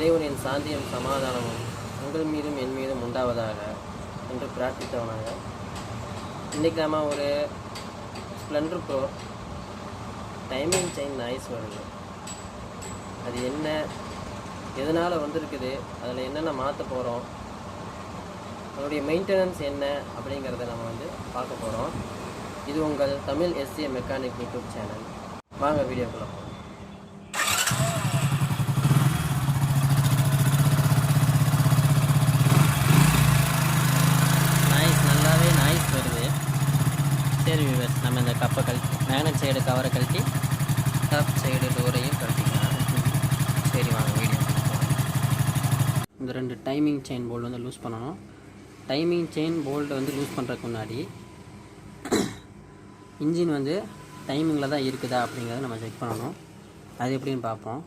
இறைவனின் சாந்தியும் சமாதானமும் உங்கள் மீதும் என் மீதும் உண்டாவதாக என்று பிரார்த்தித்தவனாக இன்றைக்கி நம்ம ஒரு Splendor bro timing chain noise வருது. அது என்ன, எதனால் வந்திருக்குது, அதில் என்னென்ன மாற்ற போகிறோம், அதனுடைய மெயின்டெனன்ஸ் என்ன அப்படிங்கிறத நம்ம பார்க்க போகிறோம். இது உங்கள் Tamil SA mechanic YouTube channel. வாங்க வீடியோக்குள்ள போகலாம். நல்லாவே நாய்ஸ் வருது. சரி வியூவர்ஸ், நம்ம இந்த கப்பை கழட்டி மேக்னட் சைடு கவரை கழட்டி டாப் சைடு டோரையும் கழட்டிக்கலாம். சரி வாங்க வீடியோ. இந்த 2 டைமிங் செயின் போல்டு லூஸ் பண்ணணும். டைமிங் செயின் போல்டு லூஸ் பண்ணுறதுக்கு முன்னாடி இன்ஜின் டைமிங்கில் தான் இருக்குதா அப்படிங்கிறத நம்ம செக் பண்ணணும். அது எப்படின்னு பார்ப்போம்.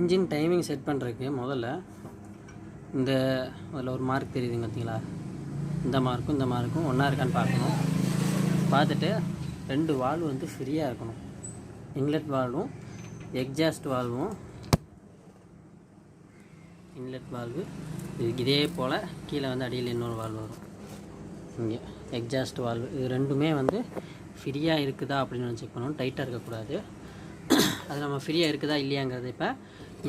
இன்ஜின் டைமிங் செட் பண்ணுறதுக்கு முதல்ல அதில் ஒரு மார்க் தெரியுதுங்க பார்த்தீங்களா, இந்த மார்க்கும் ஒன்றா இருக்கான்னு பார்க்கணும். பார்த்துட்டு 2 வால்வு ஃப்ரீயாக இருக்கணும். இன்லெட் வால்வும் எக்ஸாஸ்ட் வால்வும். இன்லெட் வால்வு இதே போல் கீழே அடியில் இன்னொரு வால்வு வரும். இங்கே எக்ஸாஸ்ட் வால்வு. இது ரெண்டுமே ஃப்ரீயாக இருக்குதா அப்படின்னு செக் பண்ணணும். டைட்டாக இருக்கக்கூடாது. அது நம்ம ஃப்ரீயாக இருக்குதா இல்லையாங்கிறது இப்போ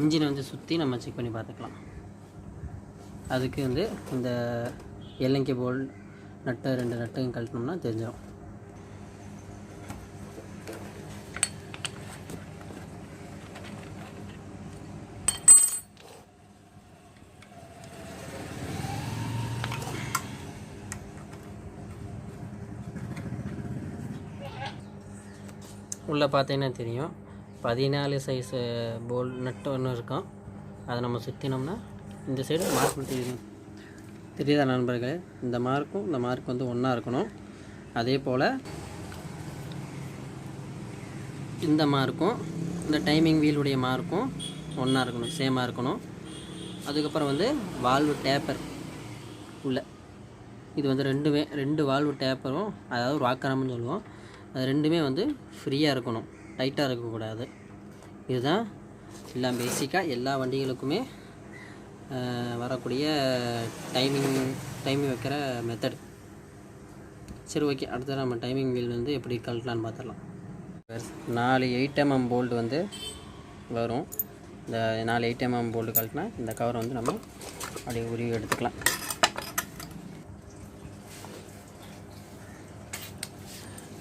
இன்ஜினை சுற்றி நம்ம செக் பண்ணி பார்த்துக்கலாம். அதுக்கு இந்த எல்என்கே போல்ட் நட்டு 2 நட்டையும் கழட்டினோம்னா தெரிஞ்சிடும். உள்ளே பார்த்தீங்கன்னா தெரியும், 14 சைஸு போல்ட் நட்டு ஒன்று இருக்கும். அதை நம்ம சுற்றினோம்னா இந்த சைடு மார்க் தெரியுதா நண்பர்களே? இந்த மார்க் ஒன்றா இருக்கணும். அதே போல் இந்த மார்க்கும் இந்த டைமிங் வீலுடைய மார்க்கும் ஒன்றா இருக்கணும், சேமாக இருக்கணும். அதுக்கப்புறம் வால்வு டேப்பர் உள்ள இது ரெண்டுமே 2 வால்வு டேப்பரும், அதாவது வாக்கரம்னு சொல்லுவோம். அது ரெண்டுமே ஃப்ரீயாக இருக்கணும், டைட்டாக இருக்கக்கூடாது. இதுதான் எல்லாம் பேசிக்காக எல்லா வண்டிகளுக்குமே வரக்கூடிய டைமிங் வைக்கிற மெத்தட். சரி ஓகே, அடுத்தது நம்ம டைமிங் வீல் எப்படி கழட்டலான்னு பார்த்துடலாம். 4 8mm போல்டு வரும். இந்த 4 8mm போல்டு கழட்டினா இந்த கவர் நம்ம அப்படியே உருவி எடுத்துக்கலாம்.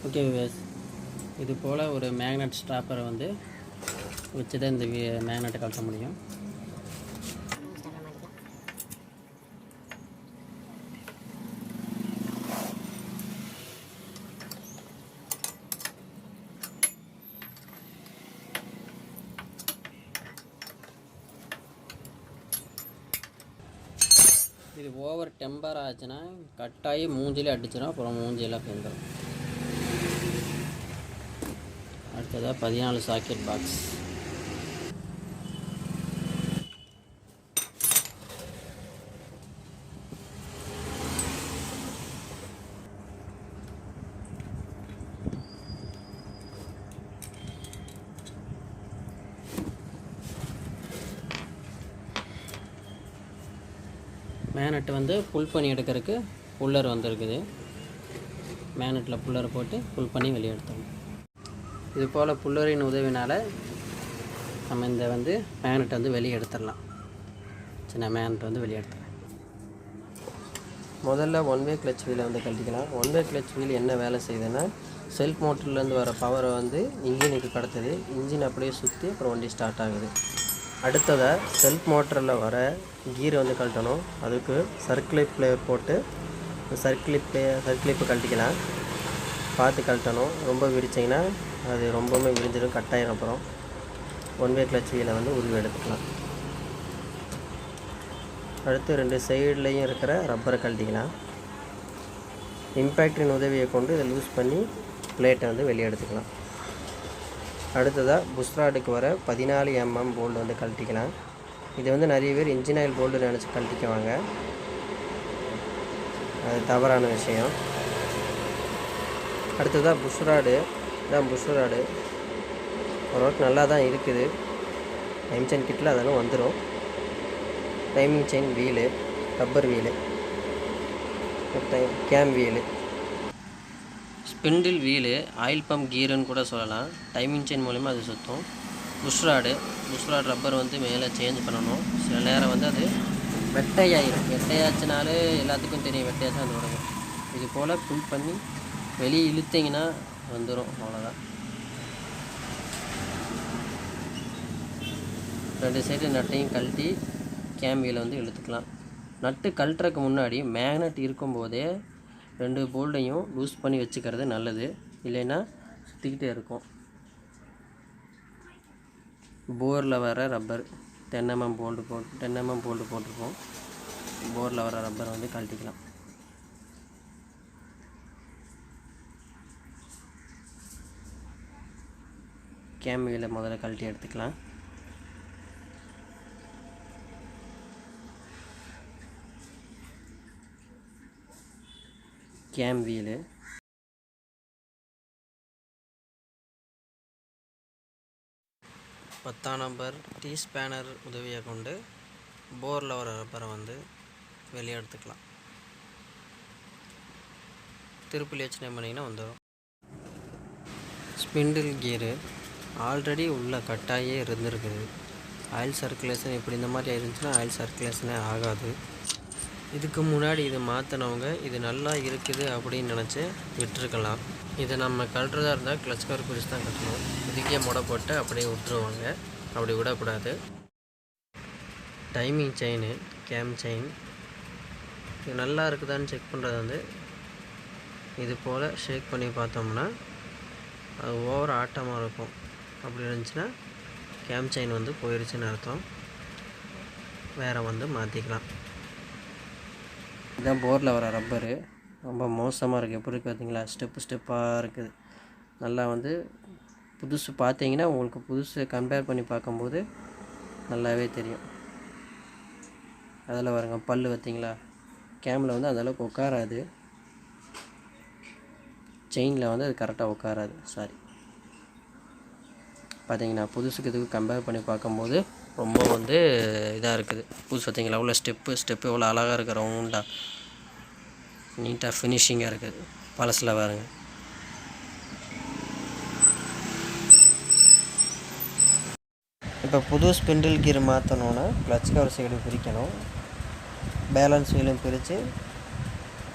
ஓகே விவேஸ், இது போல் ஒரு மேக்னெட் ஸ்ட்ராப்பரை வச்சு தான் இந்த மேக்னெட்டை கழட்ட முடியும். இது ஓவர் டெம்பர் ஆச்சுன்னா கட்டாயி மூஞ்சிலே அடிச்சிடும், அப்புறம் மூஞ்சியெல்லாம் பெந்துடும். அடுத்ததாக 14 சாக்கெட் பாக்ஸ். மேக்னெட்டு புல் பண்ணி எடுக்கிறதுக்கு புல்லர் இருக்குது. மேக்னெட்டில் புல்லரை போட்டு புல் பண்ணி வெளியே எடுத்தோம். இது போல் புல்லரின் உதவினால் நம்ம இந்த மேக்னெட்டை வெளியே எடுத்துடலாம். சின்ன மேக்னெட் வெளியே எடுத்துடலாம். முதல்ல 1 வே கிளச் வீலை கழட்டிக்கலாம். 1 வே கிளச் வீல் என்ன வேலை செய்யுதுன்னா, செல்ஃப் மோட்டர்லேருந்து வர பவரை இன்ஜினுக்கு கடத்துது. இன்ஜின் அப்படியே சுற்றி அப்புறம் வண்டி ஸ்டார்ட் ஆகுது. அடுத்ததாக செல்ஃப் மோட்டரில் வர கீரை கழட்டணும். அதுக்கு சர்க்கிளிப் பிளேயர் போட்டு சர்க்கிளிப்பு கழட்டிக்கலாம். பார்த்து கழட்டணும். ரொம்ப விரிச்சிங்கன்னா அது ரொம்பவுமே விரிஞ்சிடும், கட்டாயிரம். அப்புறம் 1 வே கிளச் வீலை உருவி எடுத்துக்கலாம். அடுத்து 2 சைட்லேயும் இருக்கிற ரப்பரை கழட்டிக்கலாம். இம்பேக்டின் உதவியை கொண்டு இதை லூஸ் பண்ணி பிளேட்டை வெளியே எடுத்துக்கலாம். அடுத்ததாக புஷ்ராடுக்கு வர 14 mm போல்டு கழட்டிக்கலாம். இது நிறைய பேர் இன்ஜின் ஆயில் போல்டு நினச்சி கழட்டிக்குவாங்க. அது தவறான விஷயம். அடுத்ததாக புஷ்ராடு. இதான் புஷ்ராடு. ஓரளவுக்கு நல்லா தான் இருக்குது. டைம் செயின் கிட்டில் அதெல்லாம் வந்துடும். Timing chain wheel, rubber wheel, cam wheel, spindle wheel, oil pump கீருன்னு கூட சொல்லலாம். டைமிங் செயின் மூலிமா அது சுற்றும். புஷ் ராடு ரப்பர் வந்து மேலே சேஞ்ச் பண்ணணும். சில நேரம் வந்து அது வெட்டையாயிடும். வெட்டையாச்சுனாலே எல்லாத்துக்கும் தெரியும், வெட்டையாச்சும் அது உடம்பு. இது போல் புல் பண்ணி வெளியே இழுத்திங்கன்னா வந்துடும். அவ்வளோதான். 2 சைடு நட்டையும் கழட்டி கேம் வீலை வந்து இழுத்துக்கலாம். நட்டு கழட்டுறதுக்கு முன்னாடி மேக்னெட் இருக்கும்போதே 2 போல்டையும் லூஸ் பண்ணி வச்சுக்கிறது நல்லது. இல்லைன்னா சுற்றிக்கிட்டே இருக்கும். போரில் வர ரப்பர் 10 mm போல்டு போட்டிருக்கோம். போரில் வர ரப்பரை வந்து கழட்டிக்கலாம். கேம் வீலை முதல்ல கழட்டி எடுத்துக்கலாம். Game wheel, number tea spanner உதவியை கொண்டு போரில் வர ரப்பரை வந்து வெளியே எடுத்துக்கலாம். திருப்பி வச்சுனே பண்ணிங்கன்னா வந்துடும். ஸ்பிண்டில் கீரு ஆல்ரெடி உள்ள கட்டாயே இருந்திருக்குது. ஆயில் சர்க்குலேஷன் இப்படி இந்த மாதிரி இருந்துச்சுன்னா ஆயில் சர்க்குலேஷனே ஆகாது. இதுக்கு முன்னாடி இது மாற்றினவங்க இது நல்லா இருக்குது அப்படின்னு நினச்சி விட்டுருக்கலாம். இதை நம்ம கழட்டுறதா இருந்தால் கிளச் கவர் பிரித்து தான் கட்டணும். இதுக்கே முடை போட்டு அப்படியே விட்டுருவாங்க. அப்படி விடக்கூடாது. டைமிங் செயின், கேம் செயின் இது நல்லா இருக்குதான்னு செக் பண்ணுறது வந்து இது போல் ஷேக் பண்ணி பார்த்தோம்னா அது ஓவர் ஆட்டமாக இருக்கும். அப்படி இருந்துச்சுன்னா கேம் செயின் வந்து போயிடுச்சுன்னு அர்த்தம். வேறு வந்து மாற்றிக்கலாம். இதுதான் போரில் வர ரப்பரு. ரொம்ப மோசமாக இருக்குது. எப்படி இருக்குது பார்த்தீங்களா? ஸ்டெப்பாக இருக்குது. நல்லா வந்து புதுசு பார்த்தீங்கன்னா உங்களுக்கு புதுசு கம்பேர் பண்ணி பார்க்கும்போது நல்லாவே தெரியும். அதில் வருங்க பல் பார்த்தீங்களா? கேமில் வந்து அந்தளவுக்கு உட்காராது. செயினில் வந்து அது கரெக்டாக உட்காராது. சாரி, பார்த்தீங்கன்னா புதுசுக்கு இதுக்கு கம்பேர் பண்ணி பார்க்கும்போது ரொம்ப வந்து இதாக இருக்குது. புதுசு பார்த்தீங்களா? எவ்வளோ ஸ்டெப்பு எவ்வளோ அழகாக இருக்குது. ரவுண்டாக நீட்டாக ஃபினிஷிங்காக இருக்குது. பழசில் பாருங்க. இப்போ புது ஸ்பிண்டில் கீர் மாற்றணுன்னா கிளச் கவர் சைடு பிரிக்கணும். பேலன்ஸ் வீலும் பிரித்து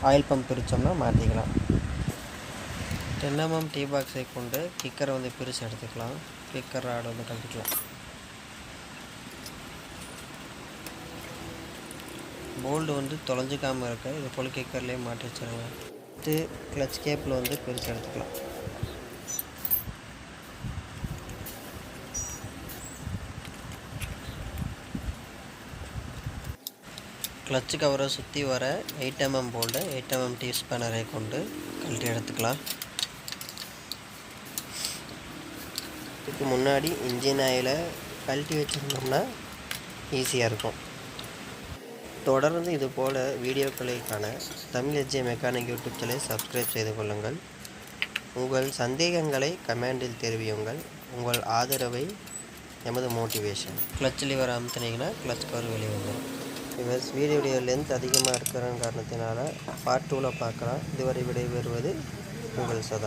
ஆயில் பம்ப் பிரித்தோம்னா மாற்றிக்கலாம். 10 mm டீ பாக்ஸை கொண்டு கிக்கரை வந்து பிரித்து எடுத்துக்கலாம். கிக்கர் ராடு வந்து கழட்டிக்கலாம். போல்டு வந்து தொலைஞ்சிக்காமல் இருக்க இது போல் கிக்கர்லேயே மாட்டி வச்சுருங்க. கிளச் கேப்பில் வந்து பிரித்து எடுத்துக்கலாம். கிளச்சு கவரை சுற்றி வர 8 mm போல்டு 8 mm டீ ஸ்பேனரை கொண்டு கழட்டி எடுத்துக்கலாம். இதுக்கு முன்னாடி இன்ஜின் ஆயிலை கழட்டி வச்சுருந்தோம்னா ஈஸியாக இருக்கும். தொடர்ந்து இது போல் வீடியோக்களுக்கான தமிழ் எஜ்ஜே மெக்கானிக் யூடியூப் சேனலை சப்ஸ்கிரைப் செய்து கொள்ளுங்கள். உங்கள் சந்தேகங்களை கமெண்டில் தெரிவியுங்கள். உங்கள் ஆதரவை எமது மோட்டிவேஷன். கிளச் லிவர் அமுத்துனீங்கன்னா கிளச் கவர் வெளியே வந்துடும். இவர் வீடியோடைய லென்த் அதிகமாக இருக்கிற காரணத்தினால பார்ட் 2ல் பார்க்கலாம். இதுவரை விடைபெறுவது உங்கள் சதா.